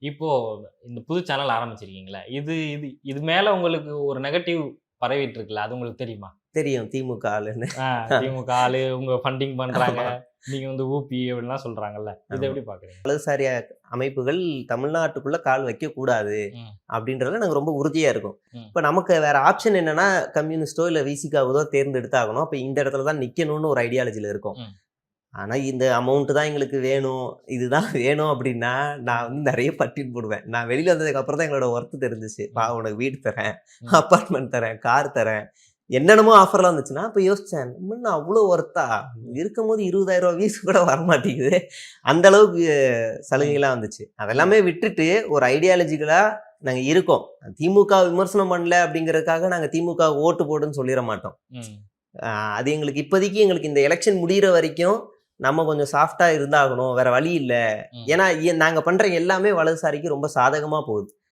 இப்போ இந்த புது சேனல் ஆரம்பிச்சிருக்கீங்கல்ல. இது இது இது மேல உங்களுக்கு ஒரு நெகட்டிவ் பரவிட்டு இருக்குல்ல. அது உங்களுக்கு தெரியுமா? தெரியும் திமுக ஆளுன்னு. ஆ திமுக ஆளு உங்க ஃபண்டிங் பண்றாங்க. ஆமா, நீங்க வந்து ஊபி அப்படின்லாம் சொல்றாங்கல்ல. இத ஆமா. எப்படி பார்க்குறீங்க? வலதுசாரி அமைப்புகள் தமிழ்நாட்டுக்குள்ள கால் வைக்கக்கூடாது ம், அப்படின்றதுல நாங்க ரொம்ப உறுதியா இருக்கோம். ம், இப்ப நமக்கு வேற ஆப்ஷன் என்னன்னா, கம்யூனிஸ்டோ இல்ல விசிகாவதோ தேர்ந்தெடுத்தாகணும். அப்ப இந்த இடத்துல தான் நிக்கணும்னு ஒரு ஐடியாலஜில இருக்கோம். ம், ஆனா இந்த அமௌண்ட் தான் எங்களுக்கு வேணும். இதுதான் வேணும் அப்படின்னா, நான் ம், வந்து நெறைய பட்டியல் போடுவேன். நான் வெளியில வந்ததுக்கு அப்புறம் தான் எங்களோட ஒர்த் தெரிஞ்சுச்சு. ம், உனக்கு வீடு தரேன், ம், அபார்ட்மெண்ட் தரேன், கார் தரேன். என்னென்னமோ ஆஃபர்லாம் வந்துச்சுன்னா, அப்ப யோசிச்சேன். நான் அவ்ளோ ஒர்த்தா? ம், இருக்கும்போது ரூ. 20,000 வீசு கூட வரமாட்டேங்குது. அந்த அளவுக்கு ம், சலுகைலாம் வந்துச்சு. ம், அதெல்லாமே விட்டுட்டு ஒரு ஐடியாலஜிக்கலா நாங்க இருக்கோம். திமுக விமர்சனம் பண்ணல அப்படிங்கிறதுக்காக நாங்க திமுக ஓட்டு போடுன்னு சொல்லிற மாட்டோம். ம், அ அது எங்களுக்கு இப்போதைக்கு எங்களுக்கு இந்த எலக்ஷன் முடியிற வரைக்கும் நம்ம கொஞ்சம் சாஃப்ட்டா இருந்தாகணும். வேற வழி இல்ல. ம், ஏன்னா நாங்க பண்ற எல்லாமே வலதுசாரிக்கு ரொம்ப சாதகமா போகுது.